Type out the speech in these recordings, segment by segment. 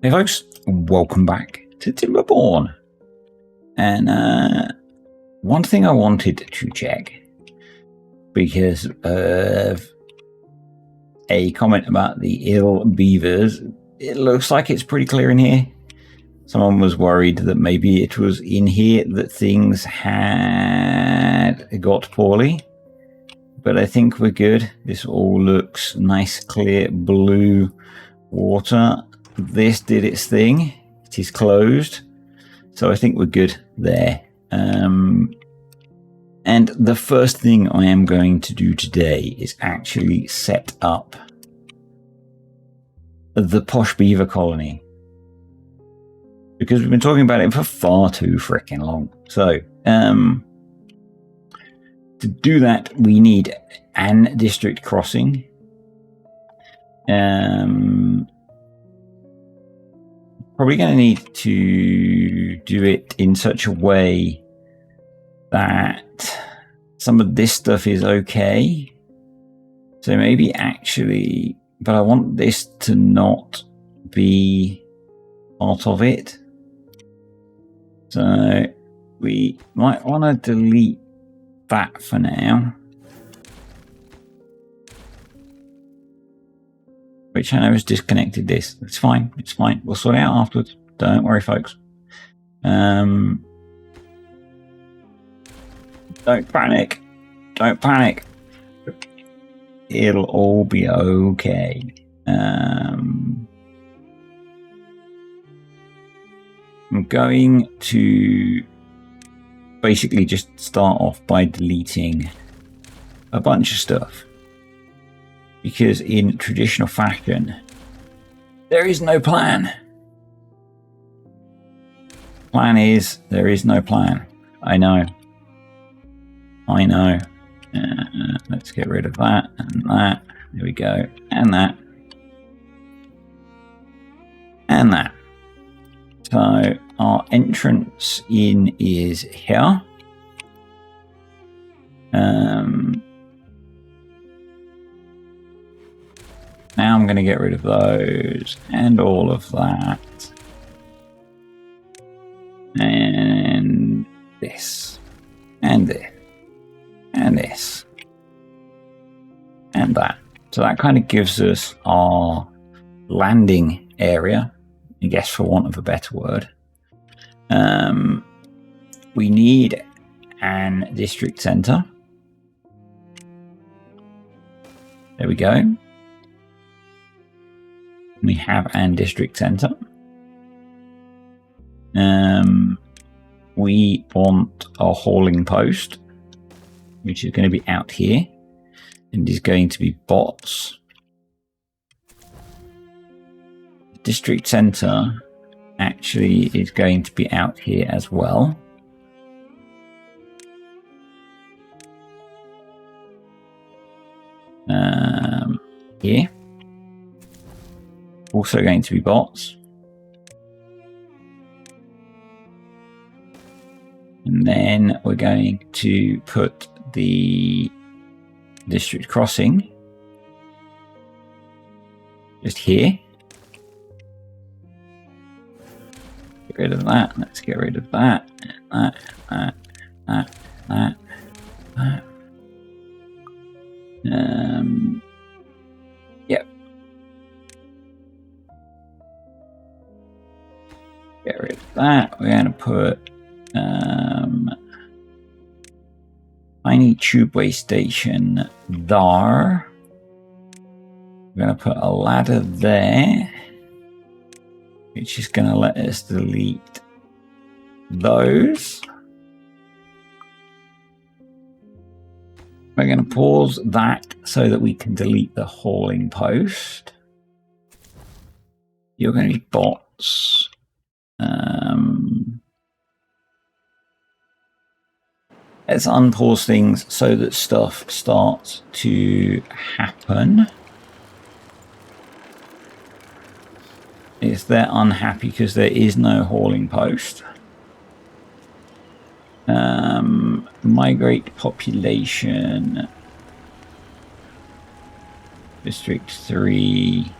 Hey folks, welcome back to TIMBERBORN. And one thing I wanted to check, because of a comment about the ill beavers, it looks like it's pretty clear in here. Someone was worried that maybe it was in here that things had got poorly, but I think we're good. This all looks nice, clear blue water. This did its thing. It is closed, so I think we're good there. And the first thing I am going to do today is actually set up the posh beaver colony, because we've been talking about it for far too freaking long. So to do that, we need an district crossing. Probably going to need to do it in such a way that some of this stuff is okay. So maybe actually, but I want this to not be part of it. So we might want to delete that for now. Which I know has disconnected this. It's fine. It's fine. We'll sort it out afterwards. Don't worry, folks. Don't panic. Don't panic. It'll all be okay. I'm going to basically just start off by deleting a bunch of stuff. Because in traditional fashion, there is no plan. Plan is, there is no plan. I know. Let's get rid of that and that. There we go. And that. And that. So our entrance in is here. Now I'm going to get rid of those and all of that. And this. And this. And this. And that. So that kind of gives us our landing area, I guess, for want of a better word. We need an district center. There we go. We have an district center. We want a hauling post, which is going to be out here, and is going to be bots. The district center actually is going to be out here as well. Here. Also going to be bots. And then we're going to put the district crossing just here. Get rid of that. Let's get rid of that. That. Yep. Get rid of that. We're going to put tiny tubeway station there. We're going to put a ladder there, which is going to let us delete those. We're going to pause that so that we can delete the hauling post. You're going to be bots. Let's unpause things so that stuff starts to happen. If they're unhappy because there is no hauling post. Migrate population. District 3.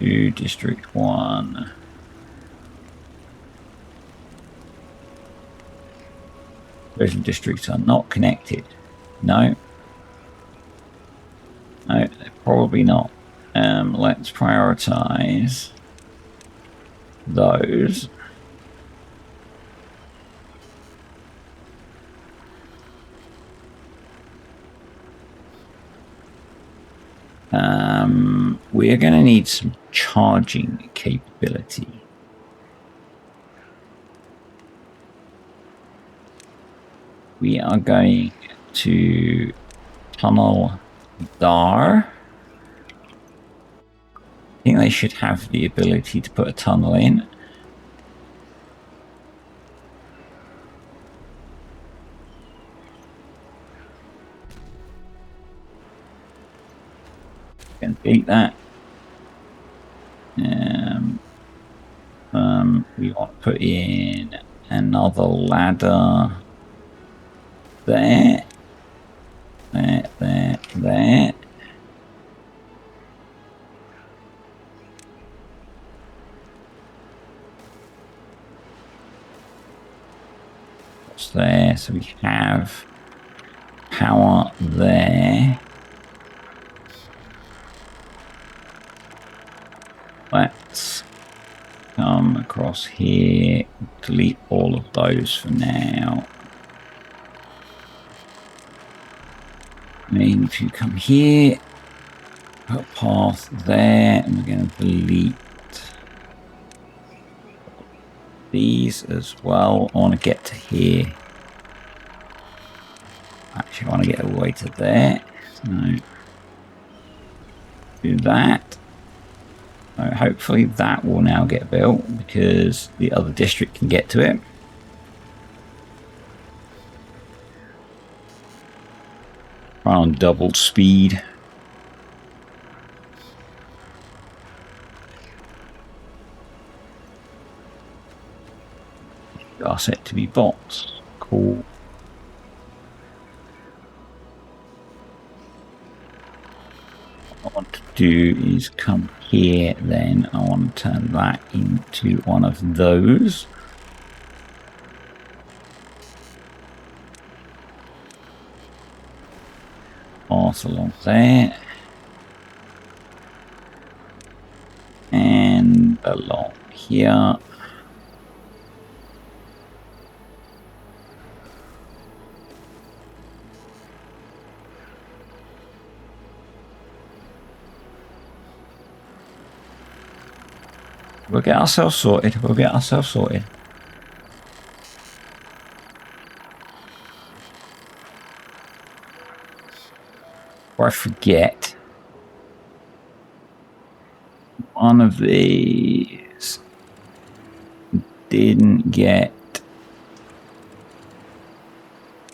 to District 1. Those districts are not connected. No. No, they're probably not. Let's prioritize those. We're going to need some charging capability. We are going to tunnel Dar. I think they should have the ability to put a tunnel in. Can beat that. We want to put in another ladder there. There. What's there? So we have power there. Let's come across here, delete all of those for now. Need to come here, put a path there, and we're going to delete these as well. I want to get to here. Actually, I want to get all the way to there. So do that. So hopefully that will now get built because the other district can get to it. Run on double speed. Are set to be bots. Cool. What I want to do is come here, then I want to turn that into one of those. Path along there. And along here. We'll get ourselves sorted. We'll get ourselves sorted. Before I forget, one of these didn't get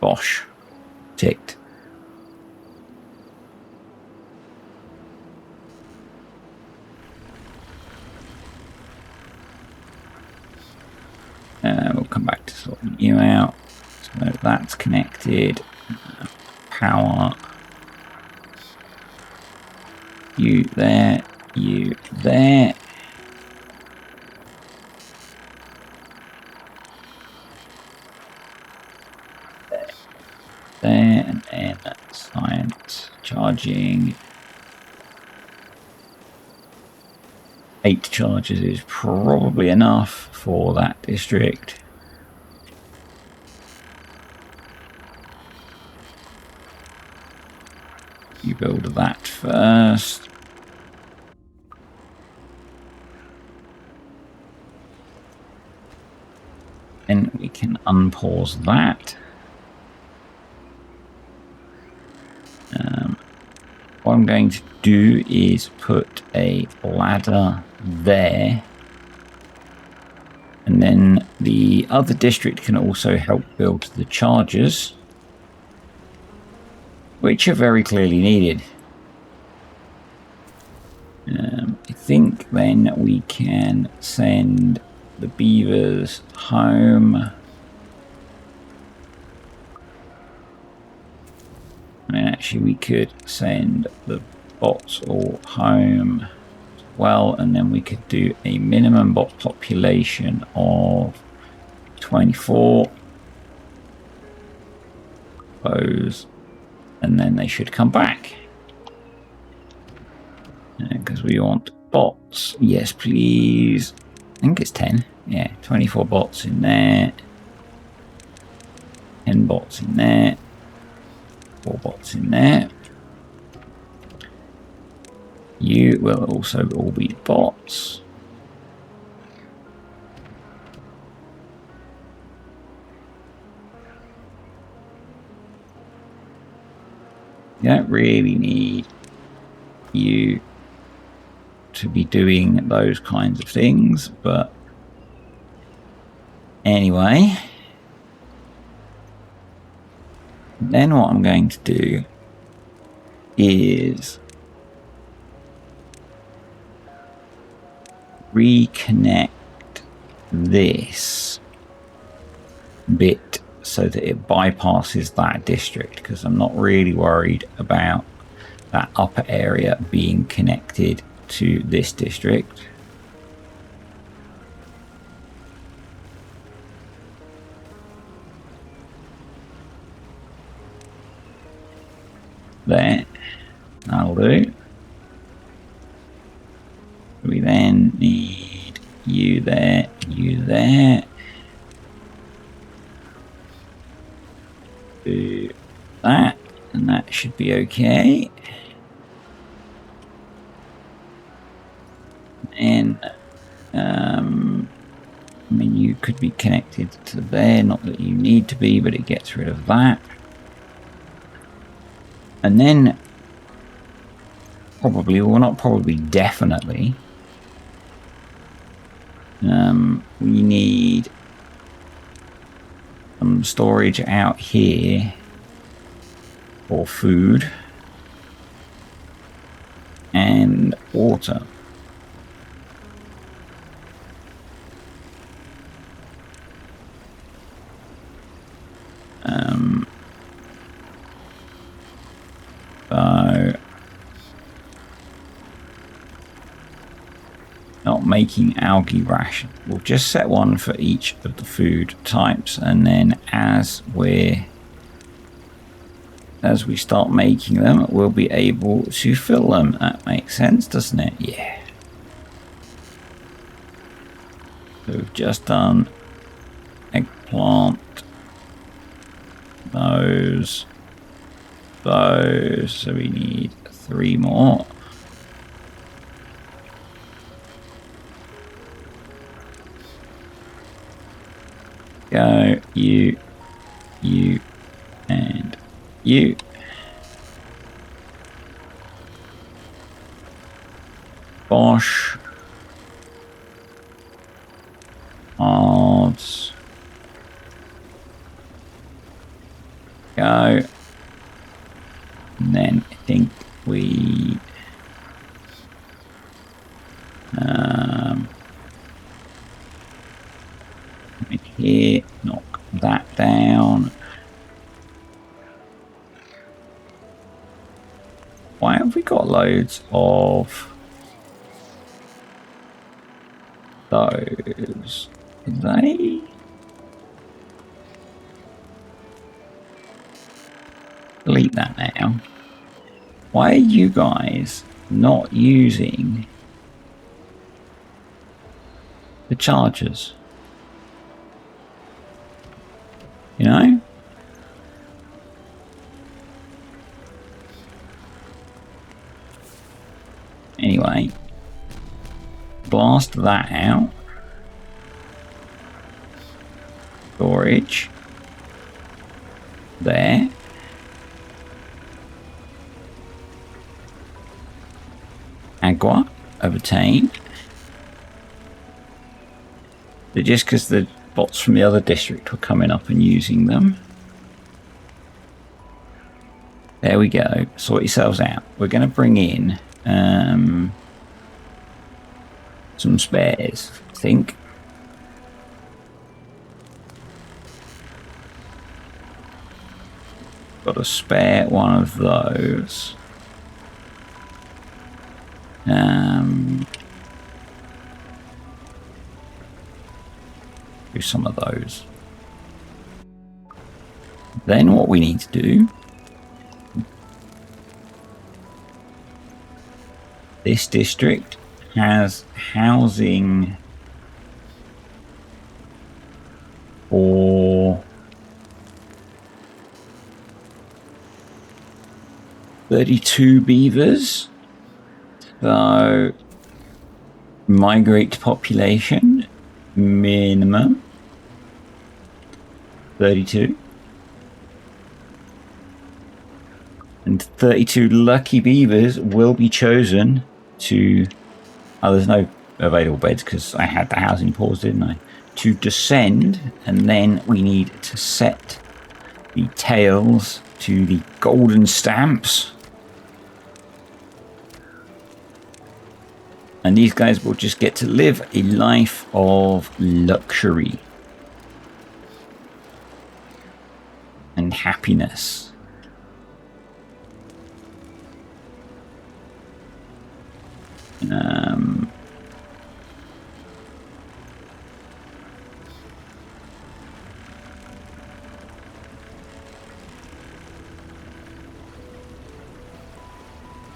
Bosch ticked. We'll come back to sorting you out. So that's connected. Power. You there. You there. There. And then science charging. 8 charges is probably enough for that district. You build that first. Then we can unpause that. What I'm going to do is put a ladder there. And then the other district can also help build the chargers, which are very clearly needed. I think then we can send the beavers home. I mean, actually, we could send the bots all home. well, and then we could do a minimum bot population of 24. Suppose, and then they should come back. Because we want bots. Yes, please. I think it's 10. Yeah, 24 bots in there. 10 bots in there. 4 bots in there. You will also all be bots. You don't really need you to be doing those kinds of things, but anyway. Then what I'm going to do is reconnect this bit so that it bypasses that district, because I'm not really worried about that upper area being connected to this district. There, that'll do. We then need you there, you there. Do that, and that should be okay. And I mean, you could be connected to there, not that you need to be, but it gets rid of that. And then probably, well, not probably, definitely, we need some storage out here for food and water. So not making algae ration. We'll just set one for each of the food types, and then as we start making them, we'll be able to fill them. That makes sense, doesn't it? Yeah. So we've just done eggplant, those, so we need 3 more. Go, you, and you. Bosh. Halves. Go. And then I think we here, knock that down. Why have we got loads of those? They delete that now. Why are you guys not using the chargers? You know? Anyway, blast that out. Storage. There. Agua obtained. But just because the bots from the other district were coming up and using them. There we go. Sort yourselves out. We're going to bring in some spares, I think. Got a spare one of those. Do some of those. Then what we need to do, this district has housing for 32 beavers. So migrate population minimum 32. And 32 lucky beavers will be chosen to... Oh, there's no available beds because I had the housing paused, didn't I? To descend, and then we need to set the tails to the golden stamps. And these guys will just get to live a life of luxury and happiness.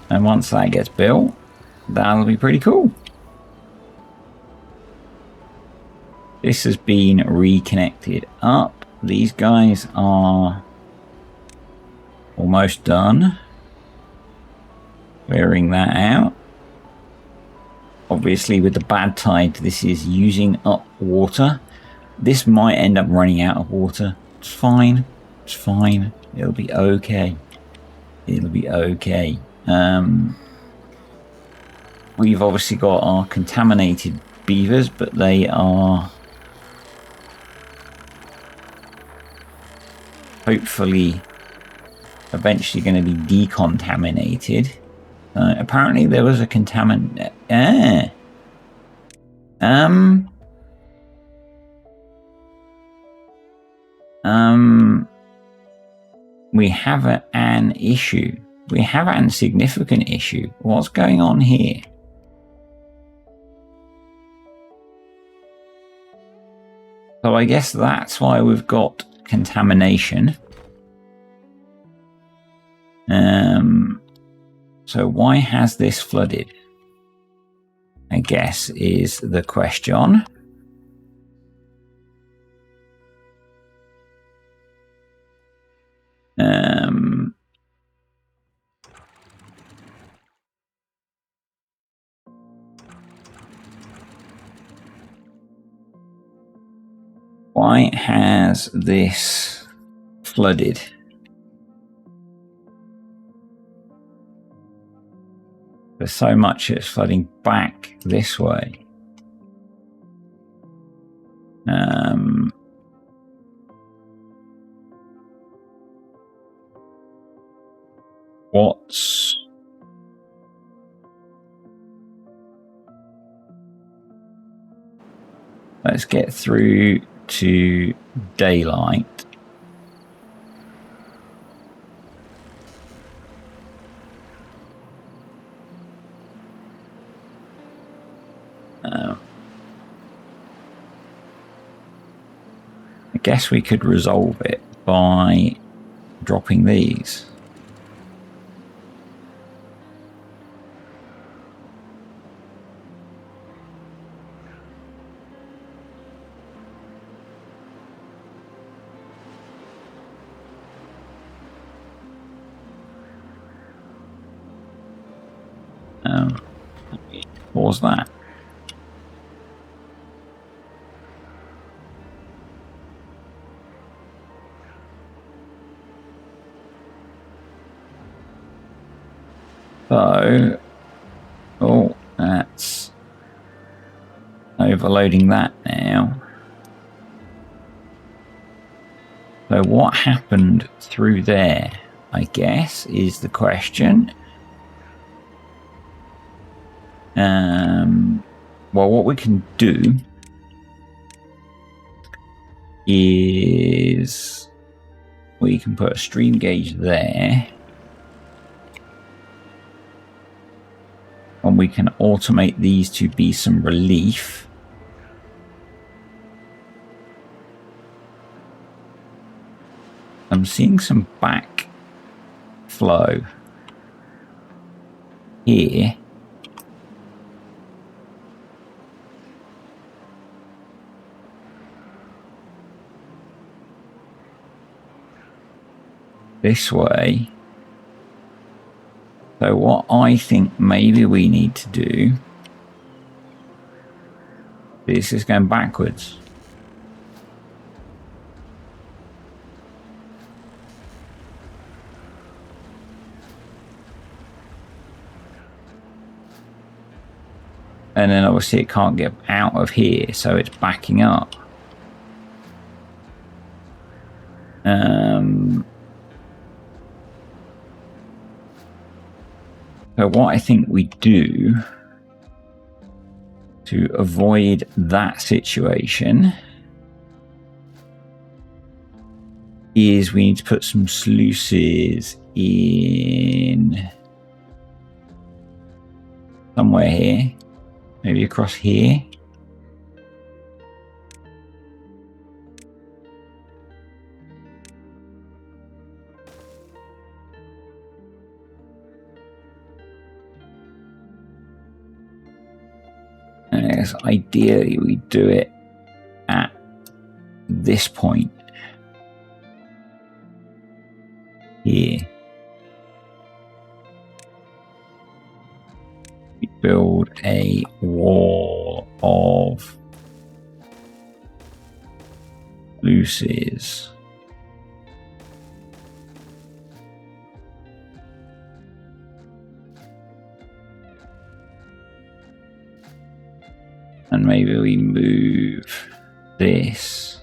And once that gets built, that'll be pretty cool. This has been reconnected up. These guys are almost done. Clearing that out. Obviously, with the bad tide, this is using up water. This might end up running out of water. It's fine. It's fine. It'll be okay. It'll be okay. We've obviously got our contaminated beavers, but they are hopefully eventually going to be decontaminated. Apparently there was a contaminant. We have an issue. We have a significant issue. What's going on here? So I guess that's why we've got contamination. So why has this flooded? I guess is the question. Why has this flooded? There's so much it's flooding back this way. Let's get through to daylight. I guess we could resolve it by dropping these. What was that? So, oh, that's overloading that now. So what happened through there, I guess, is the question. Well, what we can do is we can put a stream gauge there. And we can automate these to be some relief. I'm seeing some back flow here. This way. So what I think maybe we need to do, this is going backwards. And then obviously it can't get out of here, so it's backing up. So what I think we do to avoid that situation is we need to put some sluices in somewhere here, maybe across here. And I guess ideally we do it at this point here. We build a wall of sluices. And maybe we move this.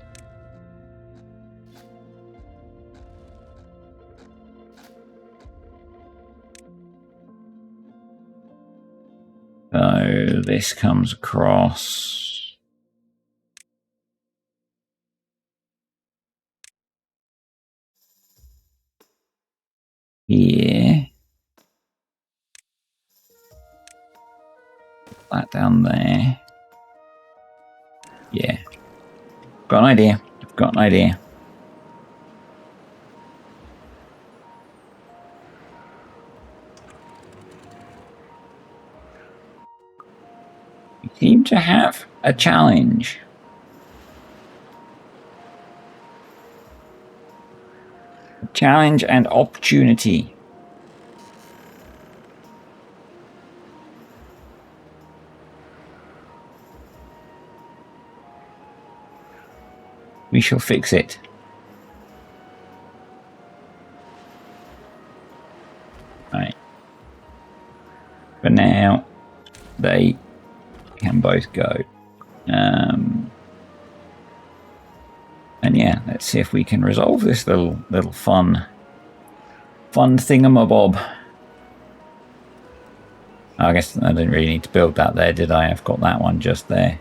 So this comes across. Here. That down there. Yeah. Got an idea. I've got an idea. We seem to have a challenge. A challenge and opportunity. We shall fix it. Right. For now, they can both go. And yeah, let's see if we can resolve this little fun thingamabob. I guess I didn't really need to build that there, did I? I've got that one just there.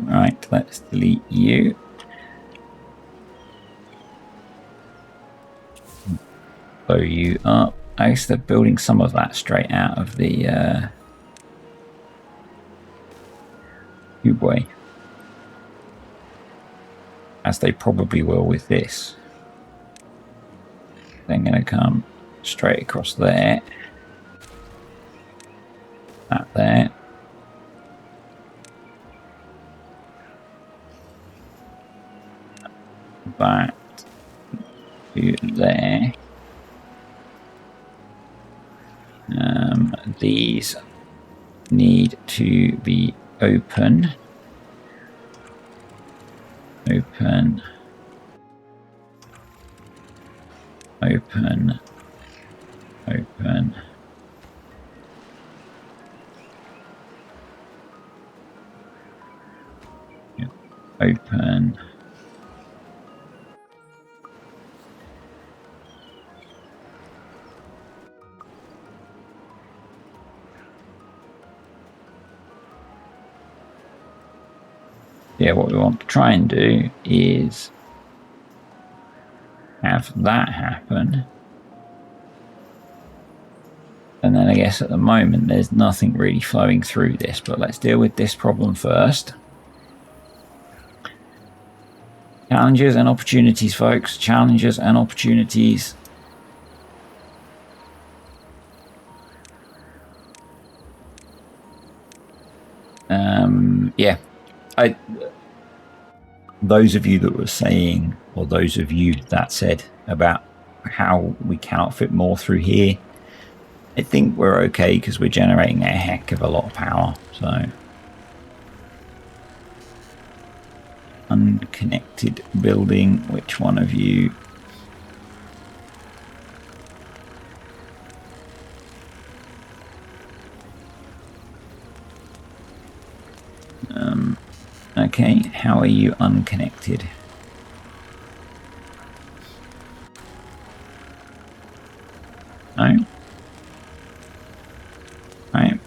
Right, let's delete you. Blow you up. I guess they're building some of that straight out of the cubeway. As they probably will with this. They're going to come straight across there. That there. That to there. These need to be open. Open. Open. Open. Open. Yeah, what we want to try and do is have that happen. And then I guess at the moment there's nothing really flowing through this, but let's deal with this problem first. Challenges and opportunities, folks. Challenges and opportunities. Yeah. Those of you that were saying, or those of you that said about how we cannot fit more through here, I think we're okay because we're generating a heck of a lot of power. So, unconnected building. Which one of you? Okay, how are you unconnected? No? Right.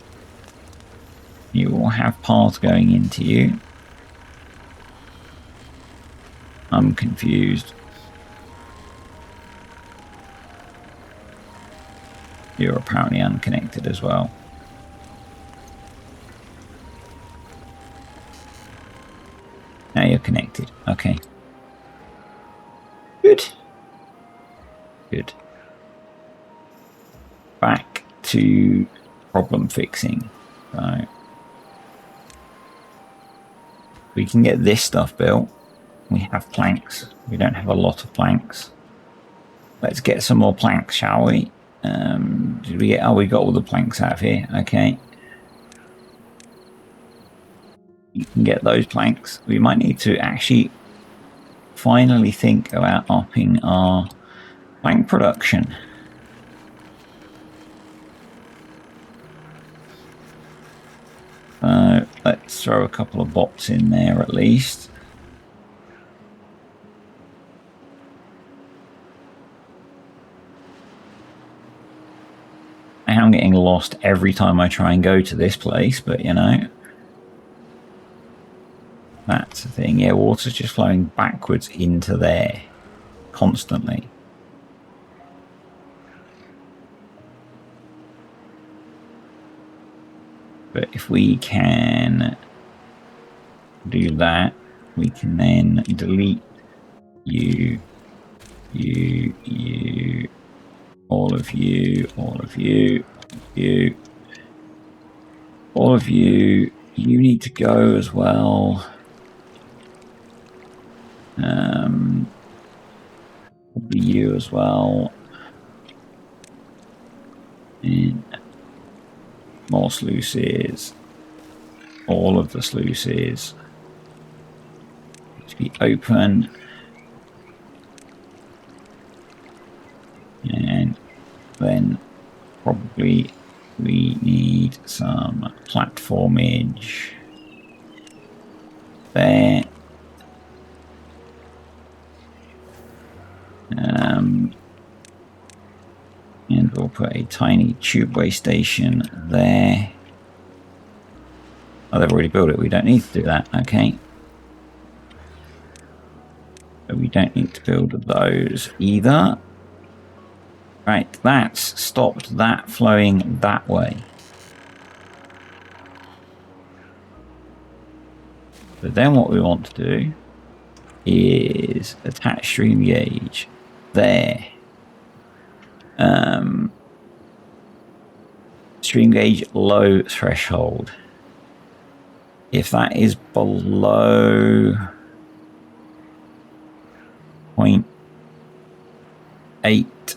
You will have paths going into you. I'm confused. You're apparently unconnected as well. Now you're connected. Okay. Good. Good. Back to problem fixing. So we can get this stuff built. We have planks. We don't have a lot of planks. Let's get some more planks, shall we? Did we get? Oh, we got all the planks out of here. Okay. You can get those planks. We might need to actually finally think about upping our plank production. Let's throw a couple of bots in there at least. I'm getting lost every time I try and go to this place, but you know, that's the thing. Yeah, water's just flowing backwards into there constantly. But if we can do that, we can then delete you, all of you, all of you, you, all of you. You need to go as well. Probably you as well. And more sluices. All of the sluices to be open. And then probably we need some platformage there. And we'll put a tiny tubeway station there. Oh, they've already built it. We don't need to do that. Okay. But we don't need to build those either. Right, that's stopped that flowing that way. But then what we want to do is attach stream gauge there. Stream gauge low threshold. If that is below 0.8,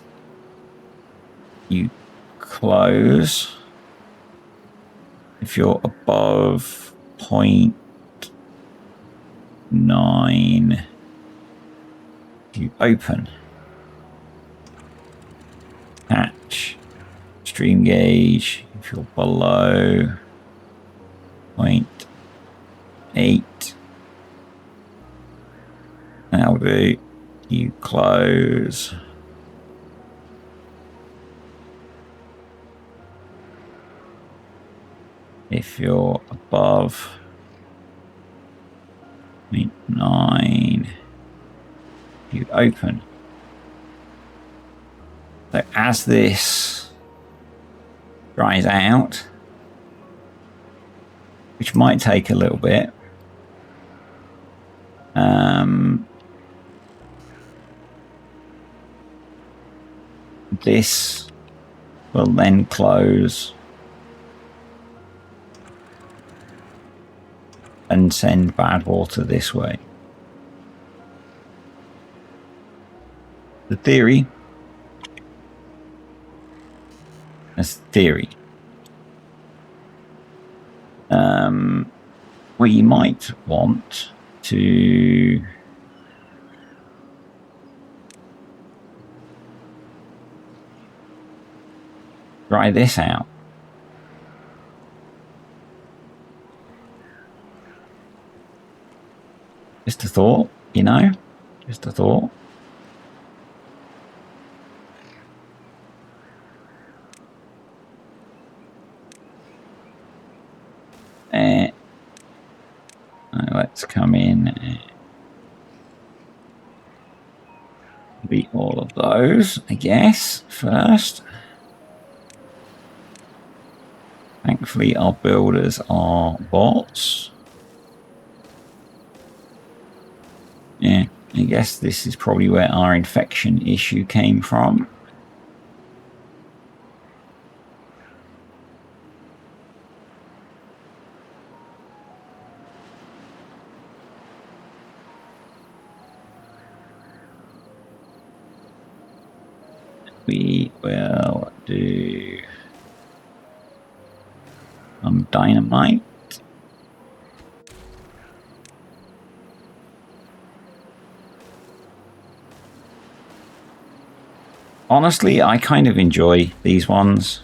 you close. If you're above 0.9, you open. Attach stream gauge. If you're below 0.8, that'll do. You close. If you're above 0.9, you open. So as this dries out, which might take a little bit, this will then close and send bad water this way. The theory, that's the theory. We might want to try this out. Just a thought, you know, just a thought. Let's come in and beat all of those, I guess, first. Thankfully, our builders are bots. Yeah, I guess this is probably where our infection issue came from. We will do some dynamite. Honestly, I kind of enjoy these ones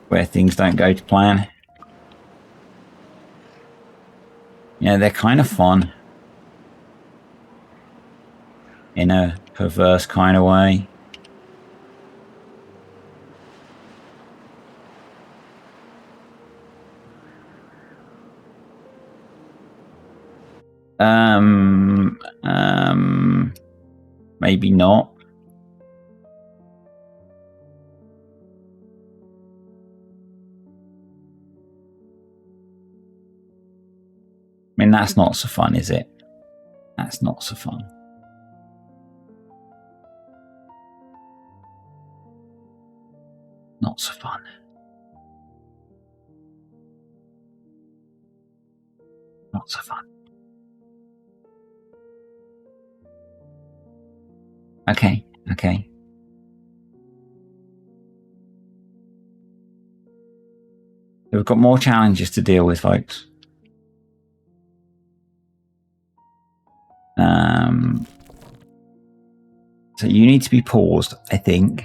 where things don't go to plan. Yeah, they're kind of fun in a perverse kind of way. Maybe not. I mean, that's not so fun, is it? That's not so fun. Not so fun. Not so fun. Okay, okay. We've got more challenges to deal with, folks. So you need to be paused, I think.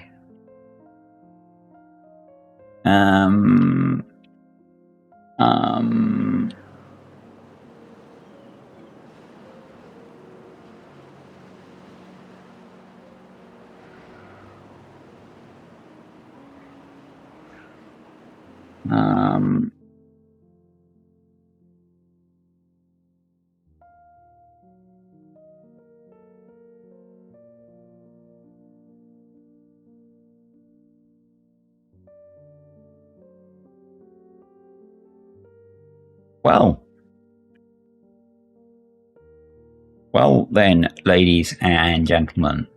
Well then, ladies and gentlemen.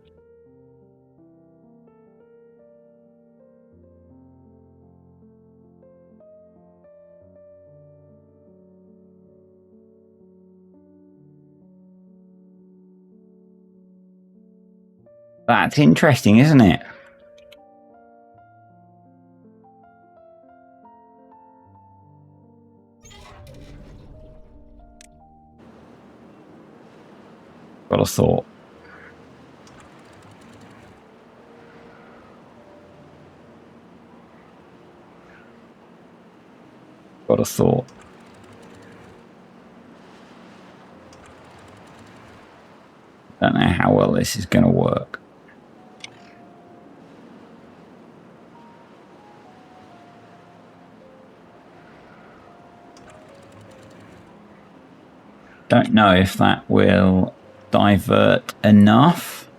That's interesting, isn't it? Got a thought. Got a thought. Don't know how well this is going to work. Don't know if that will divert enough.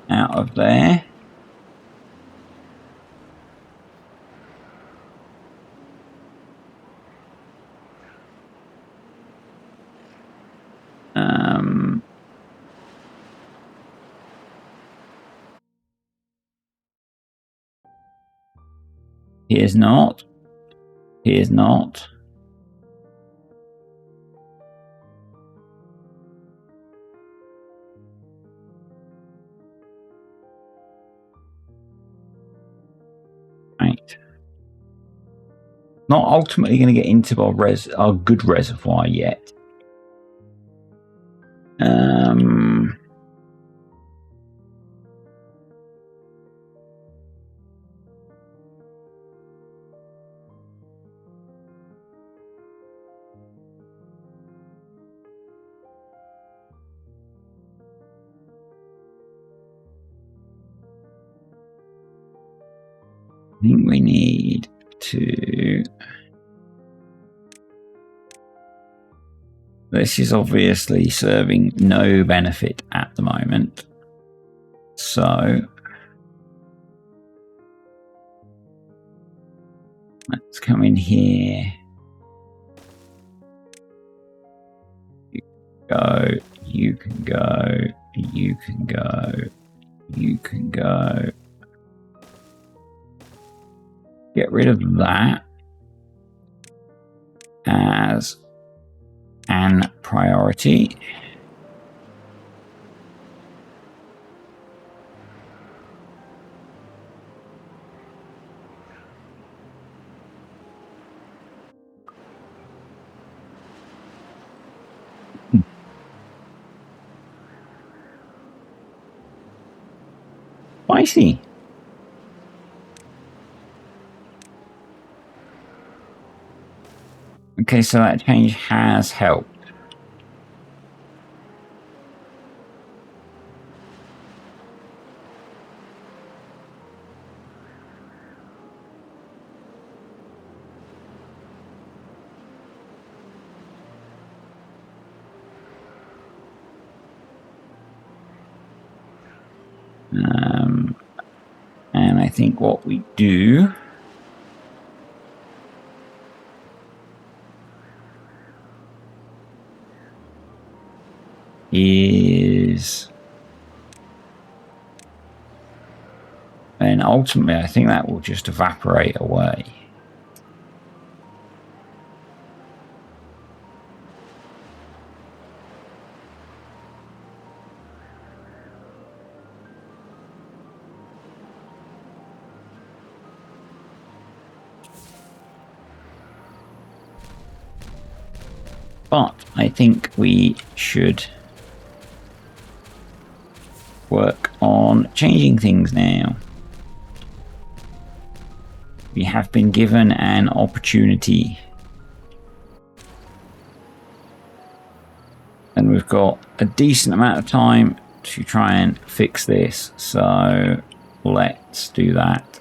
Out of there. Here's not. Here's not. Right. Not ultimately going to get into our good reservoir yet. I think we need to... This is obviously serving no benefit at the moment. So let's come in here. You go, you can go, you can go, you can go. Get rid of that as an priority. Spicy. Okay, so that change has helped. And I think what we do is, and ultimately I think that will just evaporate away. But I think we should work on changing things now. We have been given an opportunity. And we've got a decent amount of time to try and fix this. So let's do that.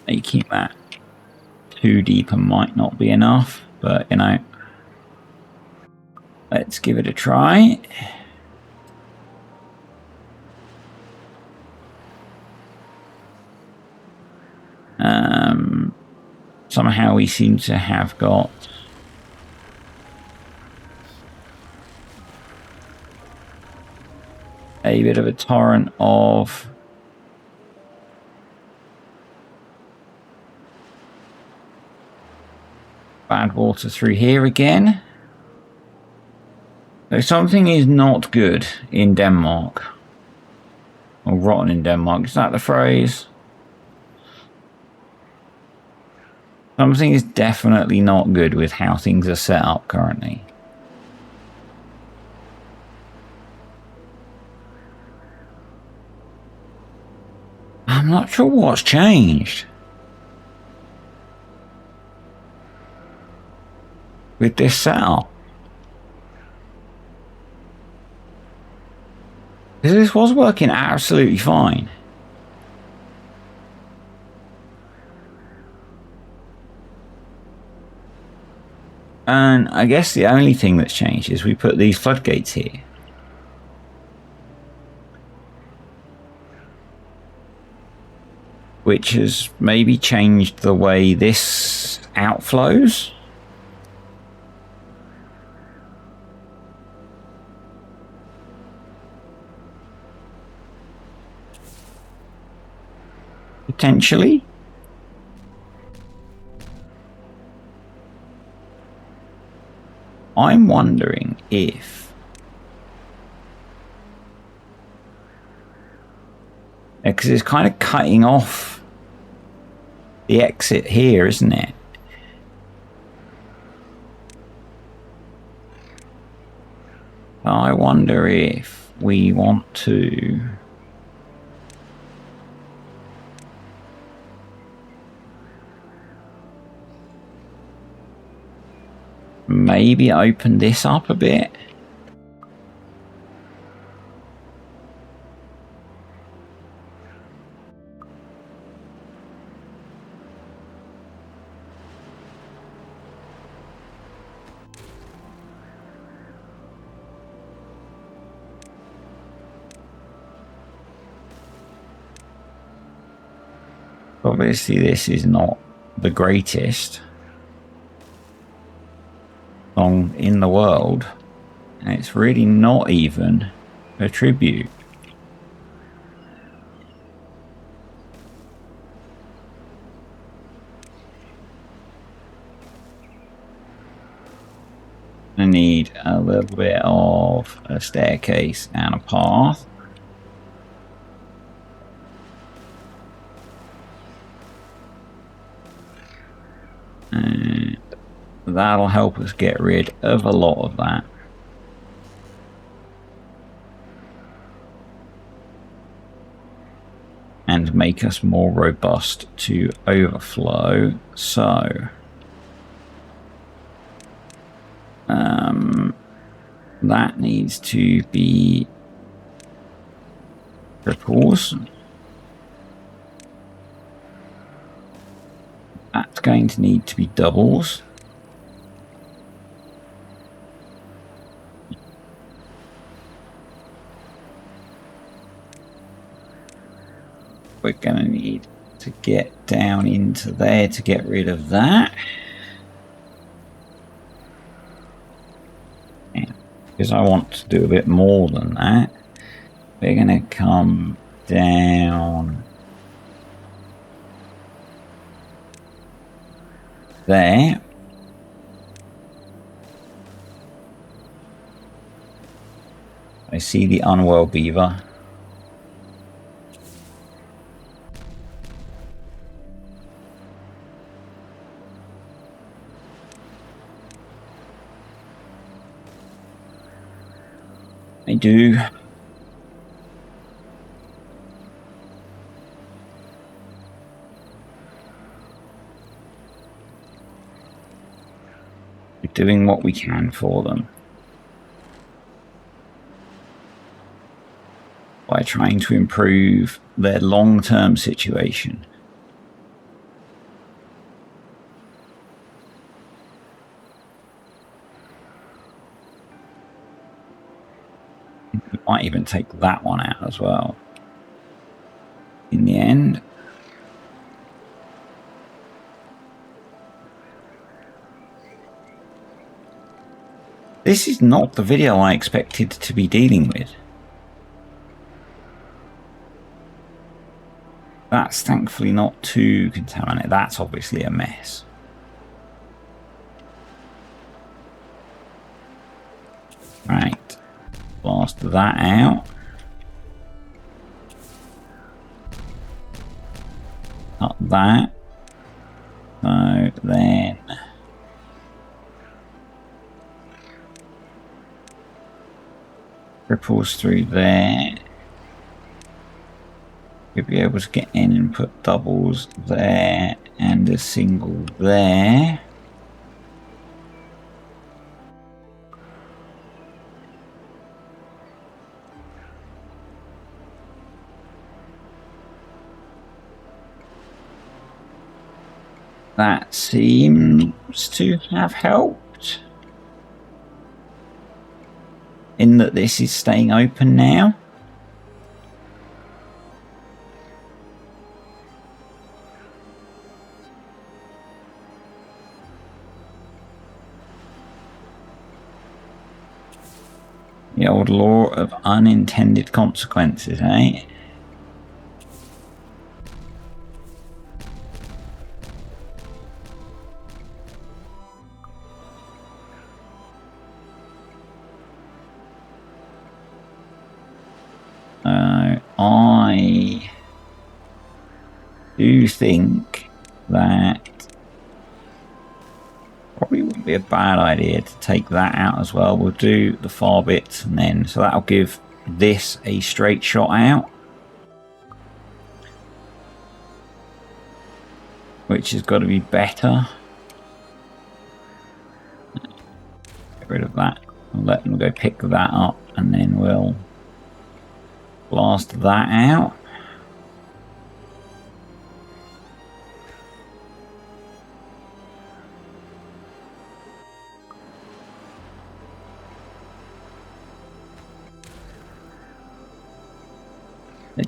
Making that too deep might not be enough, but you know, let's give it a try. Somehow we seem to have got a bit of a torrent of bad water through here again. So something is not good in Denmark. Or rotten in Denmark, is that the phrase? Something is definitely not good with how things are set up currently. I'm not sure what's changed with this setup. Because this was working absolutely fine. And I guess the only thing that's changed is we put these floodgates here. Which has maybe changed the way this outflows. potentially. I'm wondering if because it's kind of cutting off the exit here, isn't it? I wonder if we want to maybe open this up a bit. Obviously, this is not the greatest song in the world, and it's really not even a tribute. I need a little bit of a staircase and a path. And that'll help us get rid of a lot of that. And make us more robust to overflow. So that needs to be triples. That's going to need to be doubles. We're going to need to get down into there to get rid of that. Because I want to do a bit more than that. We're going to come down there. I see the unwell beaver. I do. We're doing what we can for them by trying to improve their long-term situation. We might even take that one out as well in the end. This is not the video I expected to be dealing with. That's thankfully not too contaminated. That's obviously a mess. Right. Blast that out. Cut that. So then ripples through there. You'll be able to get in and put doubles there and a single there. That seems to have helped, in that this is staying open now. The old law of unintended consequences, eh? do think that probably wouldn't be a bad idea to take that out as well. We'll do the far bits and then, so that'll give this a straight shot out, which has got to be better. Get rid of that. I'll let them go pick that up and then we'll blast that out.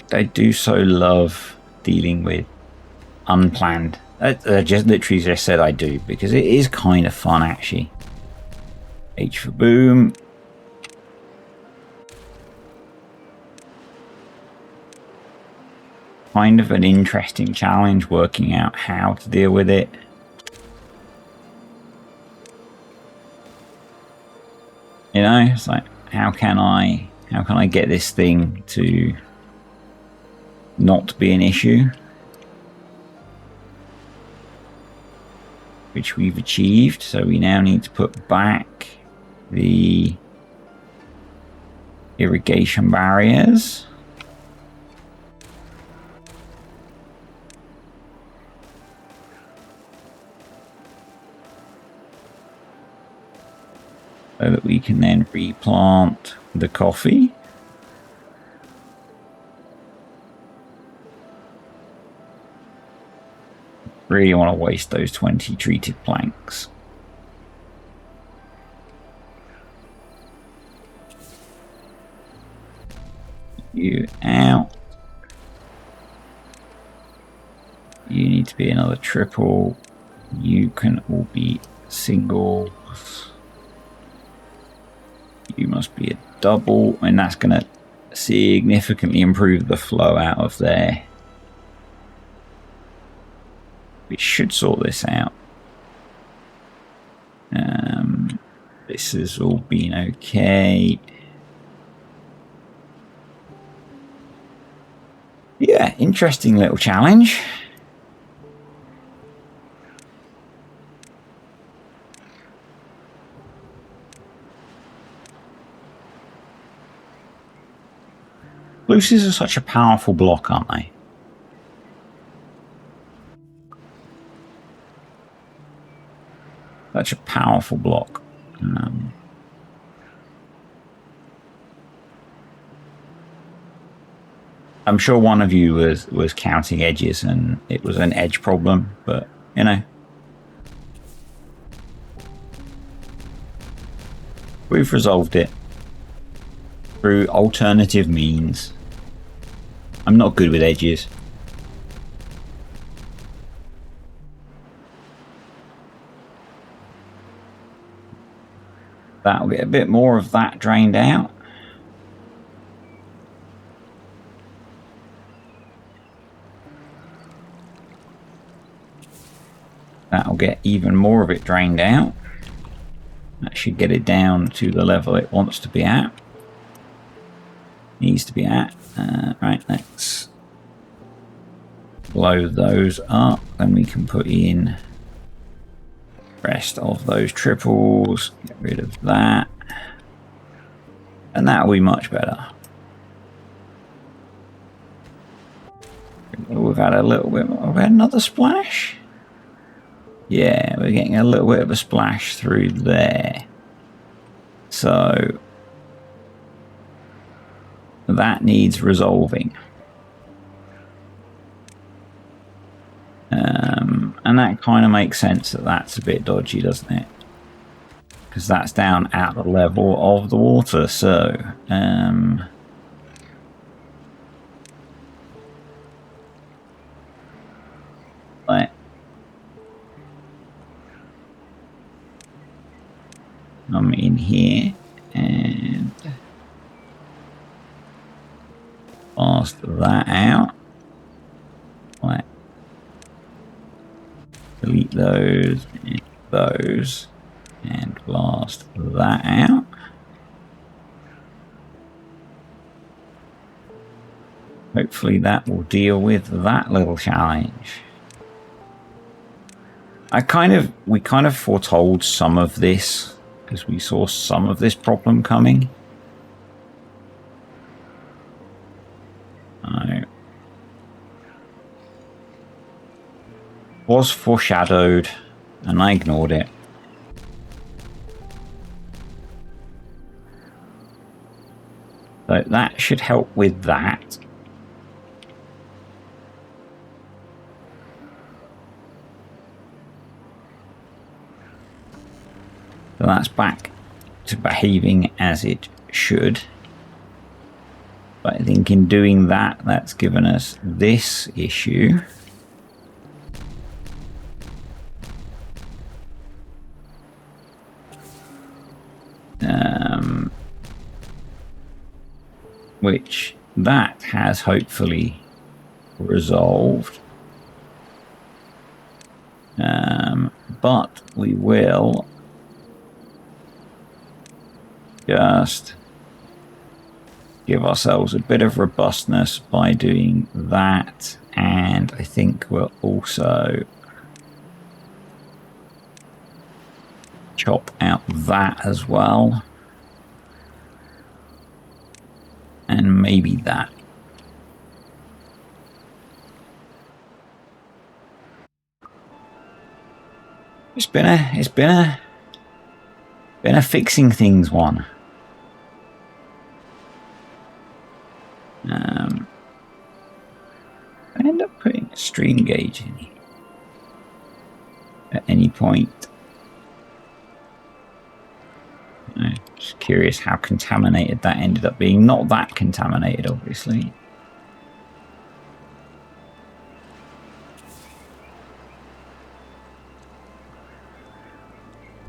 They do so love dealing with unplanned. I just literally just said I do because it is kind of fun actually. H for boom. Kind of an interesting challenge working out how to deal with it. You know, it's like how can I get this thing to not be an issue? Which we've achieved, so we now need to put back the irrigation barriers. So that we can then replant the coffee. Really want to waste those 20 treated planks. You out. You need to be another triple. You can all be singles. You must be a double, and that's going to significantly improve the flow out of there. We should sort this out. This has all been okay. Yeah, interesting little challenge. Lucy's are such a powerful block, aren't they? Such a powerful block. I'm sure one of you was counting edges and it was an edge problem, but you know, we've resolved it through alternative means. I'm not good with edges. That'll get a bit more of that drained out. That'll get even more of it drained out. That should get it down to the level it wants to be at. Needs to be at. Right, let's blow those up. Then we can put in the rest of those triples. Get rid of that. And that'll be much better. We've had a little bit more. We've had another splash. Yeah, we're getting a little bit of a splash through there. So that needs resolving. And that kind of makes sense that that's a bit dodgy, doesn't it? Because that's down at the level of the water. So I'm in here and blast that out. Right. Delete those and those and blast that out. hopefully that will deal with that little challenge. We kind of foretold some of this because we saw some of this problem coming. Was foreshadowed and I ignored it. So that should help with that. So that's back to behaving as it should. But I think in doing that, that's given us this issue. Which that has hopefully resolved. But we will just give ourselves a bit of robustness by doing that, and I think we'll also chop out that as well, and maybe that. It's been a fixing things one. I end up putting a stream gauge in at any point. I'm just curious how contaminated that ended up being. Not that contaminated, obviously.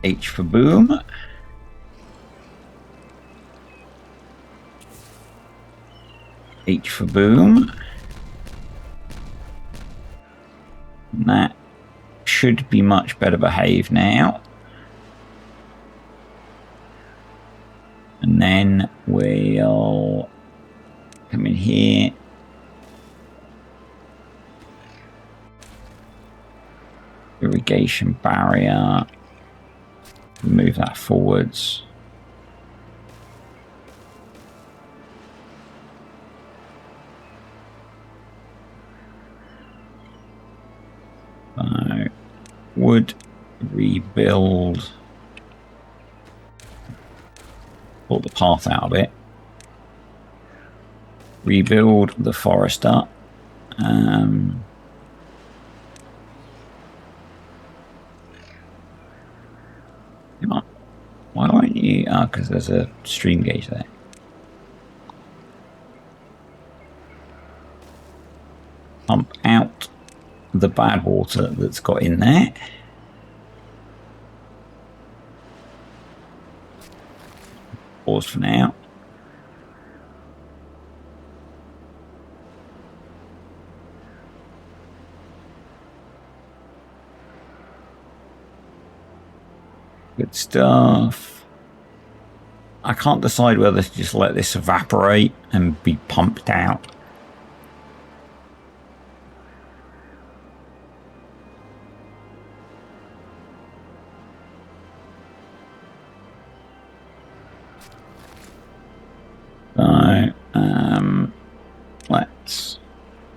H for boom. H for boom. And that should be much better behaved now. And then we'll come in here. Irrigation barrier. Move that forwards. Would rebuild. Pull the path out of it. Rebuild the forester. Come on. Why won't you? Oh, because there's a stream gauge there. Pump out the bad water that's got in there. Pause for now. Good stuff. I can't decide whether to just let this evaporate and be pumped out. Let's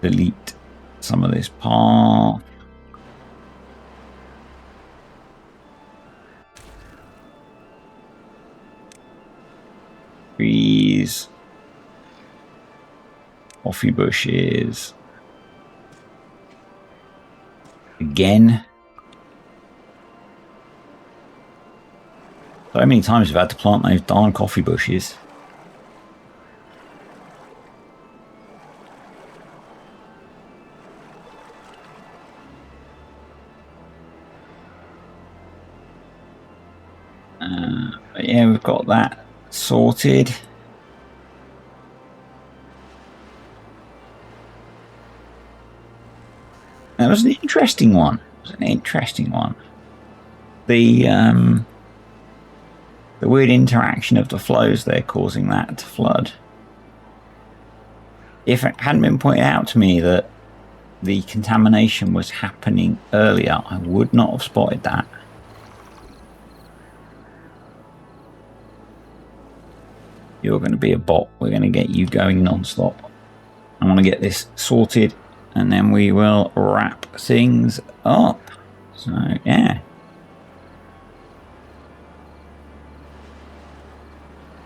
delete some of this path. Trees, coffee bushes. Again. So many times we've had to plant those darn coffee bushes. But yeah, we've got that sorted. That was an interesting one. It was an interesting one. The weird interaction of the flows there causing that to flood. If it hadn't been pointed out to me that the contamination was happening earlier, I would not have spotted that. You're going to be a bot. We're going to get you going non-stop. I want to get this sorted, and then we will wrap things up. So, yeah.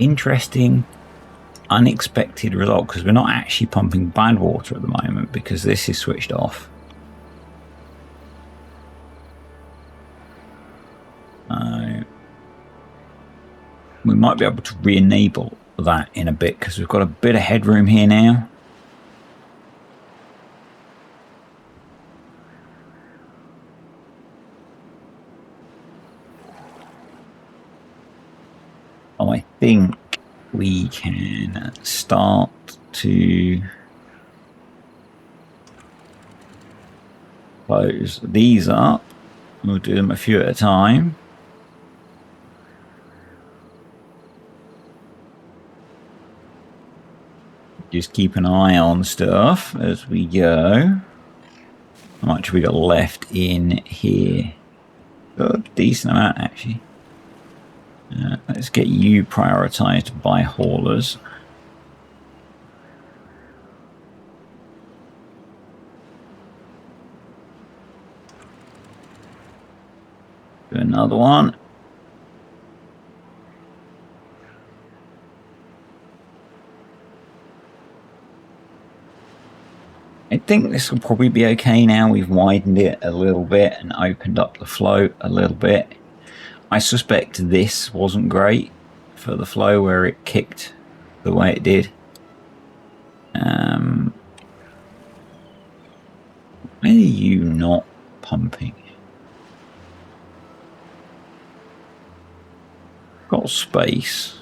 Interesting, unexpected result, because we're not actually pumping bad water at the moment because this is switched off. We might be able to re-enable that in a bit because we've got a bit of headroom here now. I think we can start to close these up. We'll do them a few at a time. Just keep an eye on stuff as we go. How much have we got left in here? Got a decent amount, actually. Let's get you prioritized by haulers. Do another one. I think this will probably be okay now. We've widened it a little bit and opened up the flow a little bit. I suspect this wasn't great for the flow where it kicked the way it did. Why are you not pumping? Got space.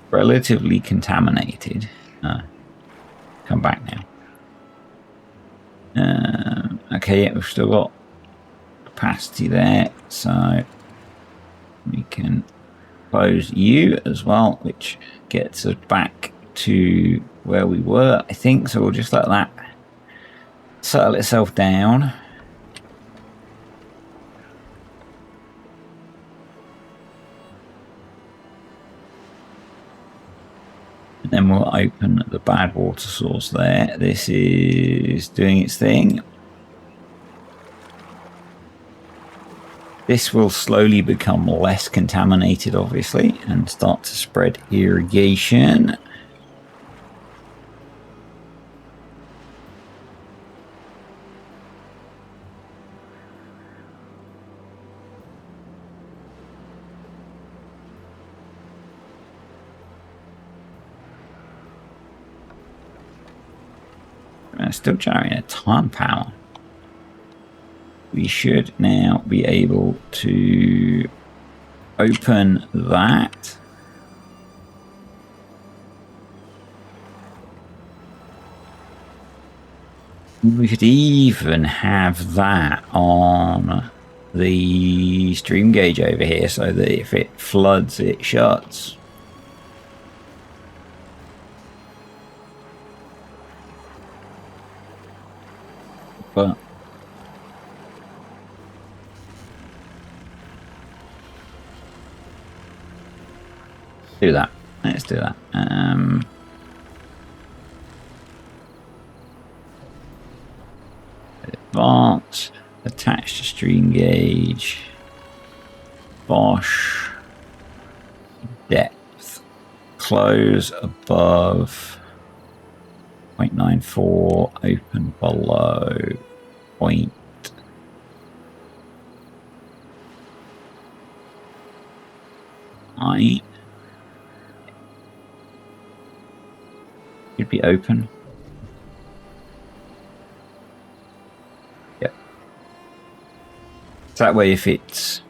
Relatively contaminated. Come back now. Okay, yeah, we've still got capacity there, so we can close you as well, which gets us back to where we were, I think. So we'll just let that settle itself down. And then we'll open the bad water source there. This is doing its thing. This will slowly become less contaminated, obviously, and start to spread irrigation. Still generating a ton of power. We should now be able to open that. We could even have that on the stream gauge over here so that if it floods, it shuts. But do that. Let's do that. Advanced, attached to stream gauge, Bosch, depth, close above 0.94, open below 0.9. Should be open. Yep. So that way, if it's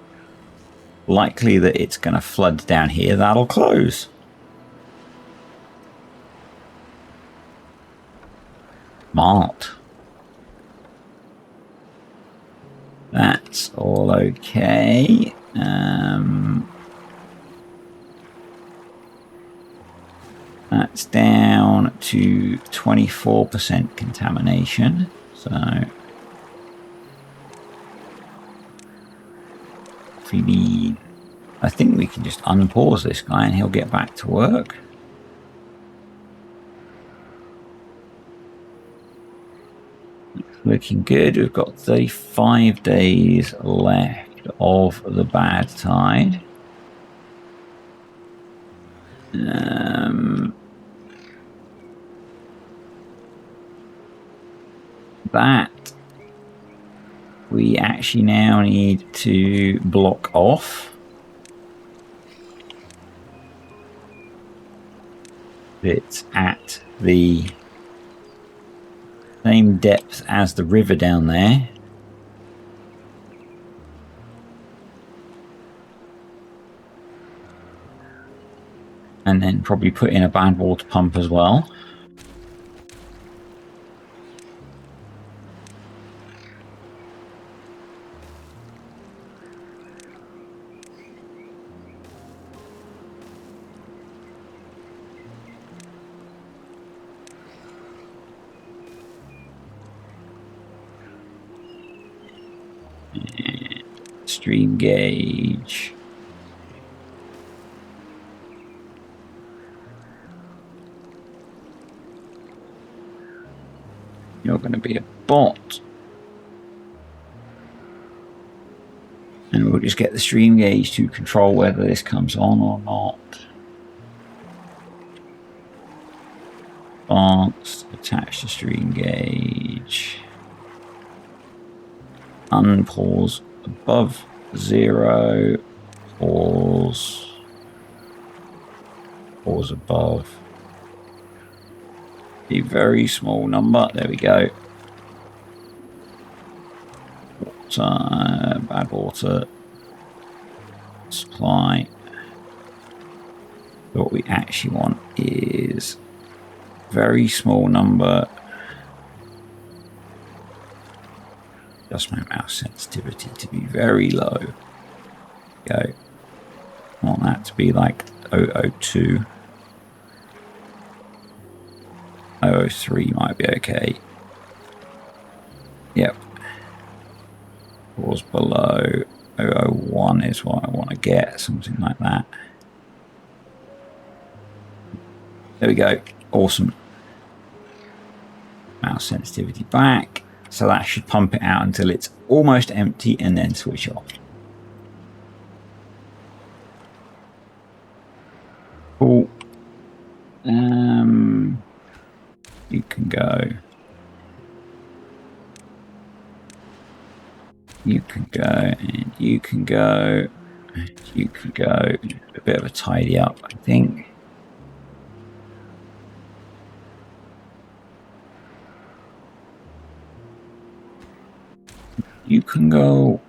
likely that it's going to flood down here, that'll close. Smart. That's all okay. That's down to 24% contamination. So I think we can just unpause this guy and he'll get back to work. Looking good. We've got 35 days left of the bad tide. That we actually now need to block off. It's at the same depth as the river down there. And then probably put in a bad water pump as well. Stream gauge. You're going to be a bot. And we'll just get the stream gauge to control whether this comes on or not. Advanced, attach the stream gauge. Unpause above 0. Pause. Pause above. A very small number. There we go. Water, bad water. Supply. What we actually want is very small number. Just my mouse sensitivity to be very low. Go. I want that to be like 002. 003 might be okay. Yep. Pause below 001 is what I want to get, something like that. There we go. Awesome. Mouse sensitivity back. So that should pump it out until it's almost empty and then switch off. Cool. You can go. You can go, and you can go, and you can go. A bit of a tidy up, I think. You can go.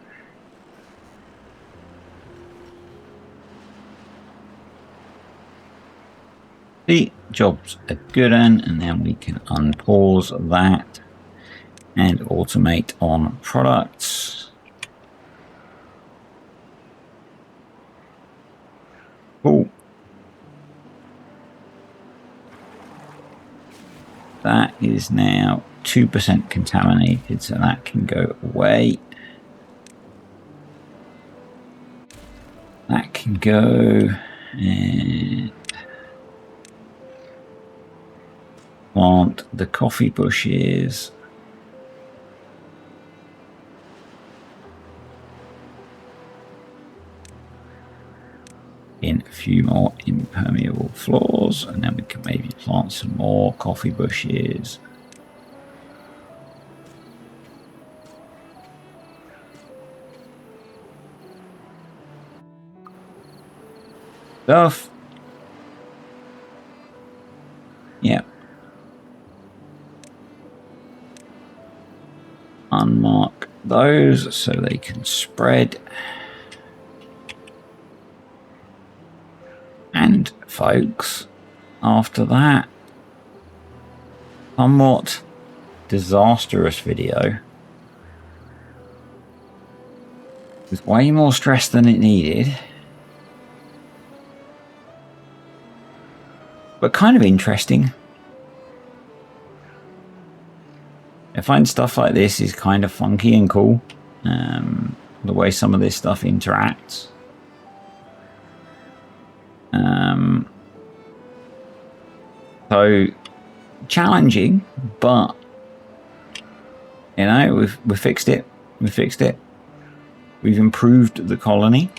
The job's a good one, and then we can unpause that and automate on products. Cool. That is now 2% contaminated, so that can go away. That can go, and plant the coffee bushes. In a few more impermeable floors, and then we can maybe plant some more coffee bushes. Stuff. Yeah. Unmark those so they can spread. And folks, after that somewhat disastrous video with way more stress than it needed, but but kind of interesting. I find stuff like this is kind of funky and cool. The way some of this stuff interacts. So challenging, but you know, we fixed it. We fixed it. We've improved the colony.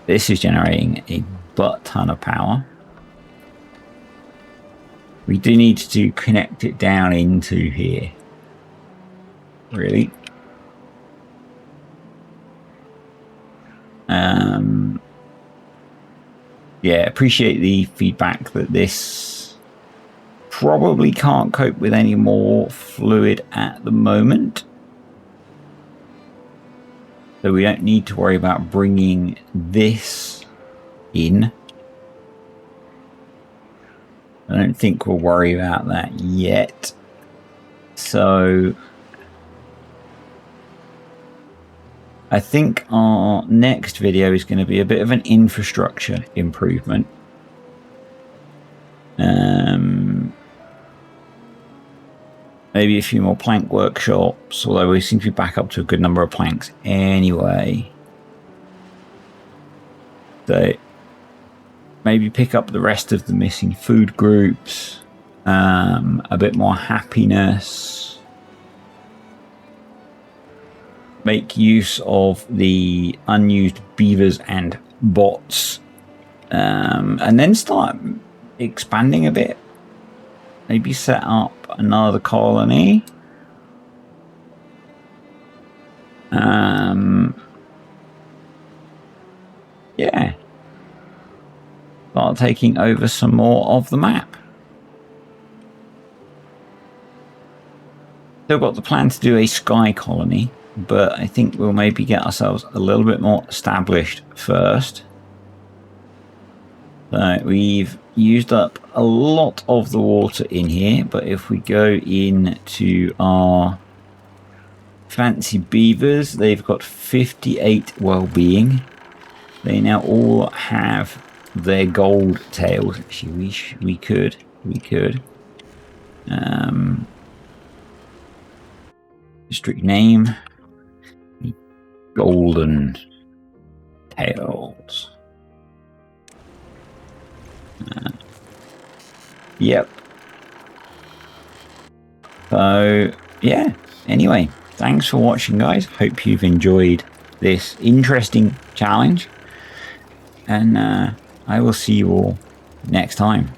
This is generating a butt ton of power. We do need to connect it down into here. Really. Yeah, appreciate the feedback that this probably can't cope with any more fluid at the moment. So we don't need to worry about bringing this in. I don't think we'll worry about that yet. So I think our next video is going to be a bit of an infrastructure improvement. Maybe a few more plank workshops, although we seem to be back up to a good number of planks anyway. So maybe pick up the rest of the missing food groups, a bit more happiness, make use of the unused beavers and bots, and then start expanding a bit. Maybe set up another colony. Yeah. Start taking over some more of the map. Still got the plan to do a sky colony, but I think we'll maybe get ourselves a little bit more established first. So we've used up a lot of the water in here, but if we go into our fancy beavers, they've got 58 well-being. They now all have their gold tails. Actually, we could. District name, golden tails. Yep. So yeah, anyway, thanks for watching, guys. Hope you've enjoyed this interesting challenge, and I will see you all next time.